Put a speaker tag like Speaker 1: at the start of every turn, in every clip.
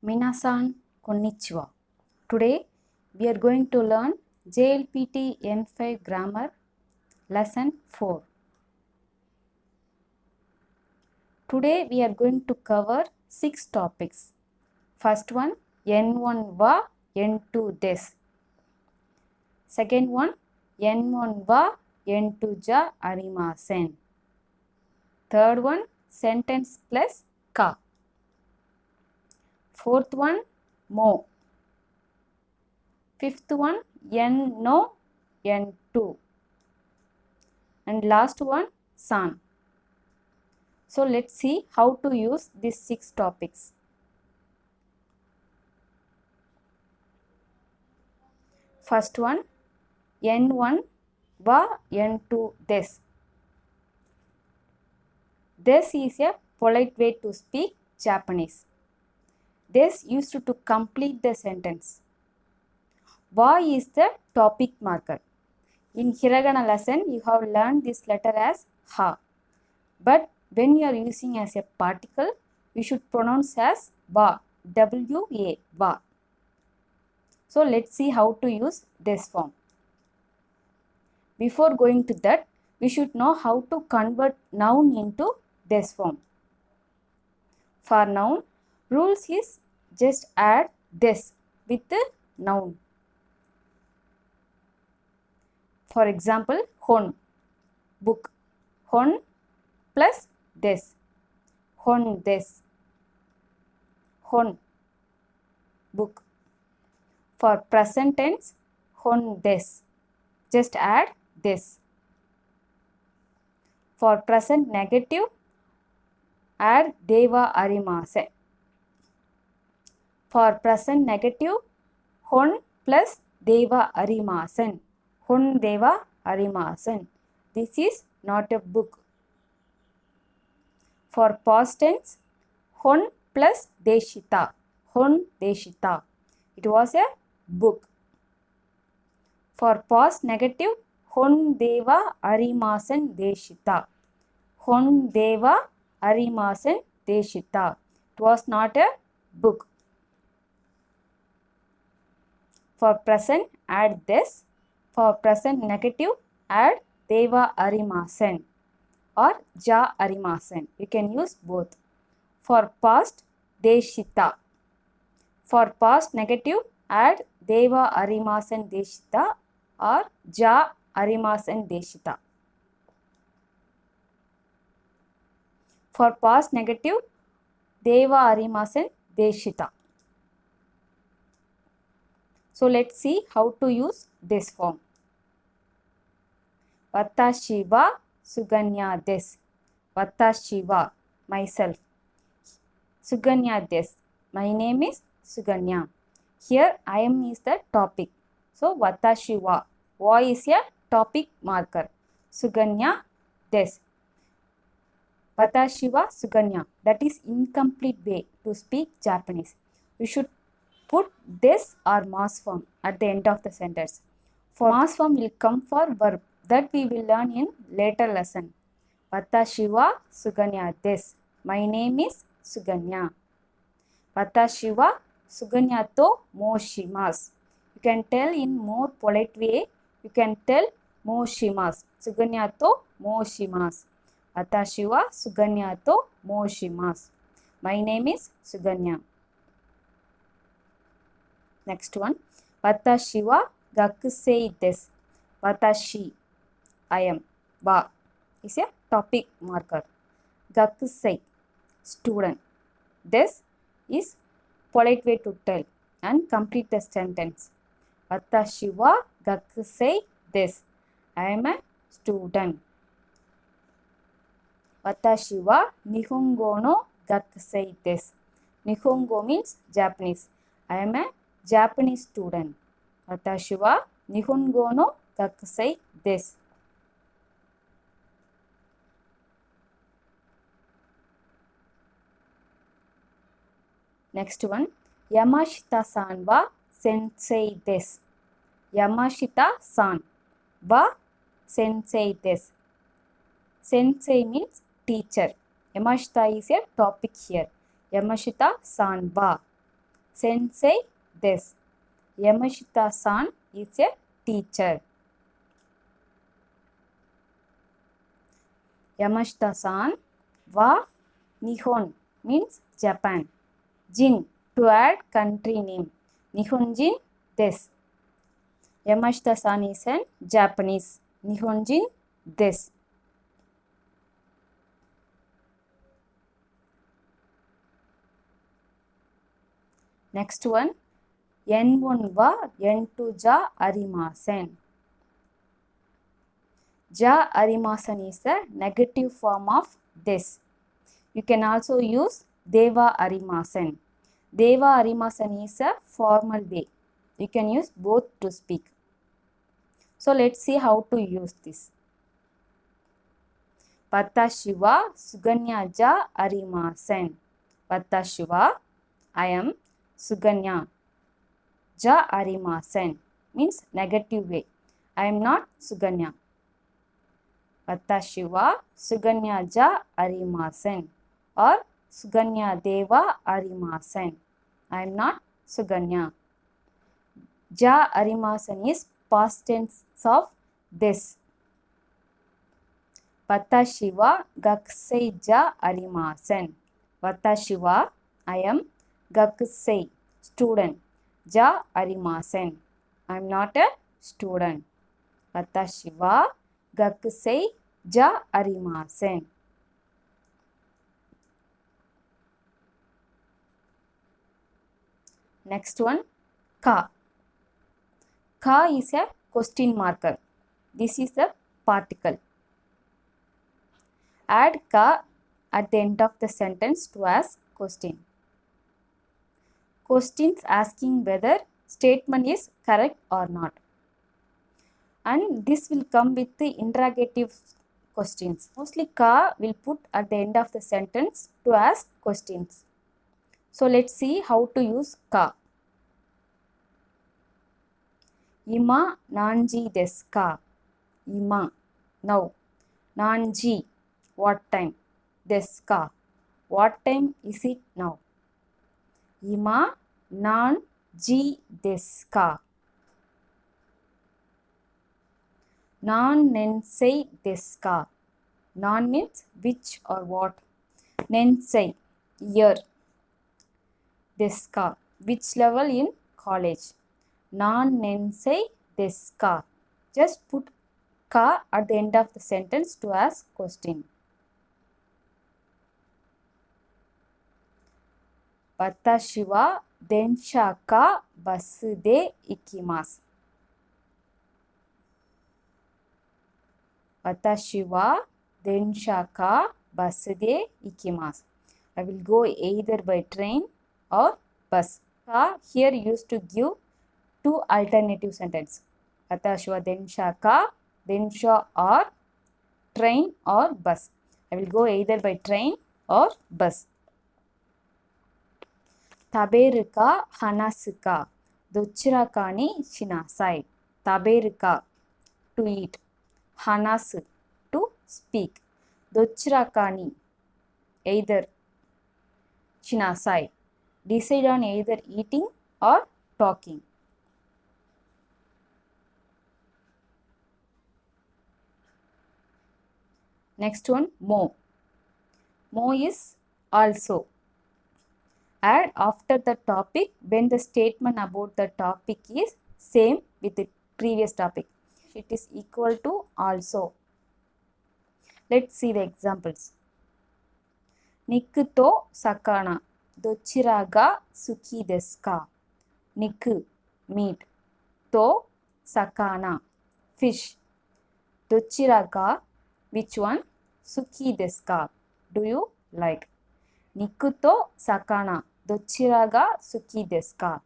Speaker 1: Minasan konnichiwa. Today we are going to learn JLPT N5 Grammar Lesson 4. Today we are going to cover 6 topics. First one, N1 wa, N2 des. Second one, N1 wa, N2 ja arimasen. Third one, sentence plus ka. Fourth one, mo. Fifth one, N no, N2. And last one, san. So let's see how to use these 6 topics. First one, N1 wa, N2 des. Des is a polite way to speak Japanese. Des used to complete the sentence. Wa is the topic marker. In Hiragana lesson, you have learned this letter as ha. But when you are using as a particle, you should pronounce as wa, W-A, wa. So let's see how to use this form. Before going to that, we should know how to convert noun into this form. For noun, rules is just add this with the noun. For example, hon, book. Hon plus this. Hon des. Hon, book. For present tense, hon des. Just add this. For present negative, add deva arimase. For present negative, hon plus deva arimasen. Hon deva arimasen. This is not a book. For past tense, hon plus deshita. Hon deshita. It was a book. For past negative, hon deva arimasen deshita. Hon deva arimasen deshita. It was not a book. For present, add this. For present negative, add deva arimasen or ja arimasen. You can use both. For past, deshita. For past negative, add deva arimasen deshita or ja arimasen deshita. For past negative, deva arimasen deshita. So let's see how to use this form. Watashi wa Suganya desu. Watashi wa, myself. Suganya desu. My name is Suganya. Here I am is the topic. So watashi wa. Wa is a topic marker. Suganya desu. Watashi wa Suganya. That is incomplete way to speak Japanese. You should put this or mas form at the end of the sentence. For mas form will come for verb. That we will learn in later lesson. Watashi wa Suganya desu. My name is Suganya. Watashi wa Suganya to moshimasu. You can tell in more polite way. You can tell moshimasu. Suganya to moshimasu. Watashi wa Suganya to moshimasu. My name is Suganya. Next one. Watashi wa gakusei desu. Watashi, I am. Wa is a topic marker. Gakusei, student. This is polite way to tell and complete the sentence. Watashi wa gakusei desu. I am a student. Watashi wa Nihongo no gakusei desu. Nihongo means Japanese. I am a Japanese student. Watashi wa Nihongo no gakusei desu. Next one. Yamashita-san wa sensei desu. Yamashita-san wa sensei desu. Sensei means teacher. Yamashita is a topic here. Yamashita-san wa. sensei desu. Yamashita-san is a teacher. Yamashita-san wa Nihon means Japan. Jin to add country name. Nihonjin desu. Yamashita-san is an Japanese. Nihonjin desu. Next one. N1 wa N2 ja arimasen. Ja arimasen is the negative form of this. You can also use deva arimasen. Deva arimasen is a formal way. You can use both to speak. So let's see how to use this. Watashi wa Suganya ja arimasen. Watashi wa I am Suganya. Ja arimasen means negative way. I am not Suganya. Watashi wa Suganya ja arimasen or Suganya deva arimasen. I am not Suganya. Ja arimasen is past tense of this. Watashi wa gakusei ja arimasen. Watashi wa I am gakusei student. Ja arimasen. I am not a student. Watashi wa gakusei ja arimasen. Next one, ka. Ka is a question marker. This is the particle. Add ka at the end of the sentence to ask question. Questions asking whether statement is correct or not. And this will come with the interrogative questions. Mostly ka will put at the end of the sentence to ask questions. So let's see how to use ka. Ima nanji desu ka? Ima, now. Nanji, what time? Desu ka, what time is it now? Ima nanji desu ka? Nan nensei desu ka? Nan means which or what. Nensei, year. Desu ka, which level in college. Nan nensei desu ka? Just put ka at the end of the sentence to ask question. Watashi wa densha ka basu de ikimasu. Watashi wa densha ka basu de ikimasu. I will go either by train or bus. Ka here used to give two alternative sentences. Watashi wa densha ka, densha or train or bus. I will go either by train or bus. Taberu ka hanasu ka? Dochira ka ni shinasai. Taberu ka, to eat. Hanasu, to speak. Dochira ka ni, either. Shinasai, decide on either eating or talking. Next one, mo. Mo is also. Add after the topic when the statement about the topic is same with the previous topic. It is equal to also. Let's see the examples. Niku to sakana, dochira ga suki desu ka? Niku, meat. To, sakana, fish. Dochira ga, which one? Suki desu ka? Do you like? Niku to sakana, dochira ga suki desu ka?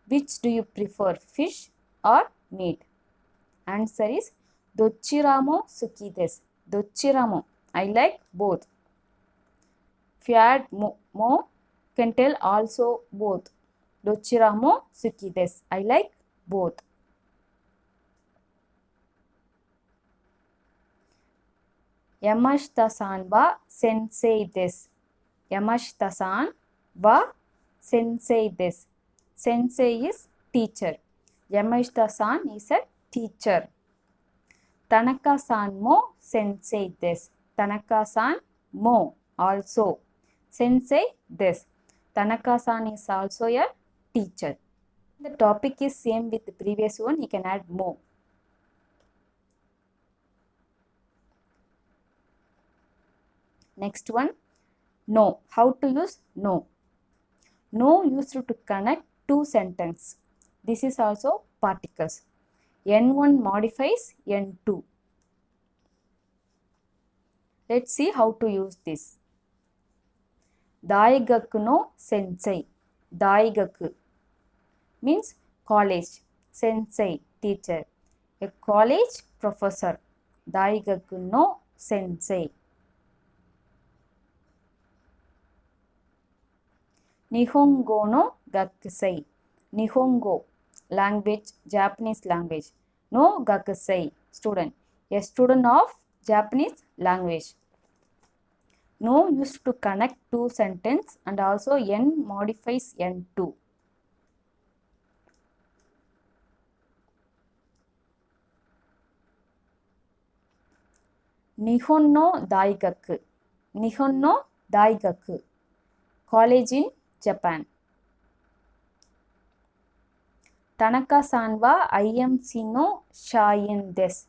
Speaker 1: Which do you prefer, fish or meat? Answer is dochira mo suki desu. Dochira mo, I like both. If you add mo, can tell also both. Dochira mo suki desu. I like both. Yamashita-san wa sensei desu. Yamashita-san wa sensei desu. Sensei is teacher. Yamashita-san is a teacher. Tanaka-san mo sensei desu. Tanaka-san mo also. Sensei desu. Tanaka-san is also a teacher. The topic is same with the previous one. You can add mo. Next one, no. How to use no? No used to connect two sentences. This is also particles. N1 modifies N2. Let's see how to use this. Daigaku no sensei. Daigaku means college. Sensei, teacher. A college professor. Daigaku no sensei. Nihongo no gakusei. Nihongo, language, Japanese language. No gakusei, student. A student of Japanese language. No used to connect two sentences and also N modifies N2. Nihon no daigaku. Nihon no daigaku. College in Japan. Tanaka-san wa IMC no shain desu.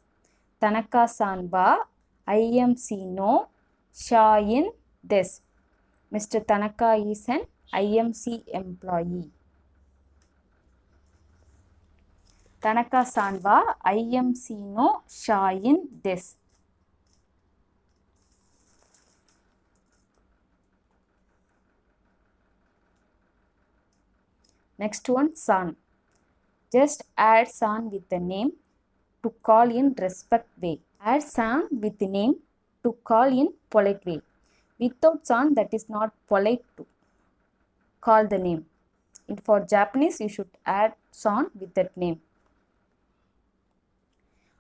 Speaker 1: Tanaka-san wa IMC no shain desu. Mr. Tanaka is an IMC employee. Tanaka-san wa IMC no shain desu. Next one, san. Just add san with the name to call in respect way. Add san with the name to call in polite way. Without san, that is not polite to call the name. For Japanese, you should add san with that name.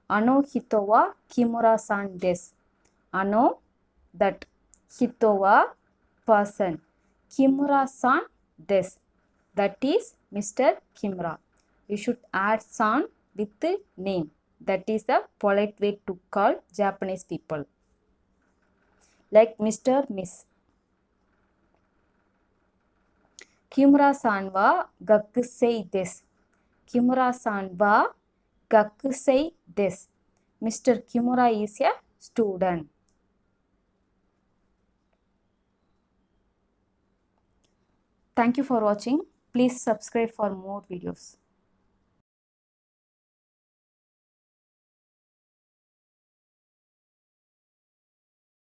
Speaker 1: Ano hito wa Kimura-san desu. Ano, that. Hito wa person. Kimura-san desu. That is Mr. Kimura. You should add san with the name. That is the polite way to call Japanese people. Like Mr. Miss. Kimura-san wa gakusei desu. Kimura-san wa gakusei desu. Mr. Kimura is a student. Thank you for watching. Please subscribe for more videos.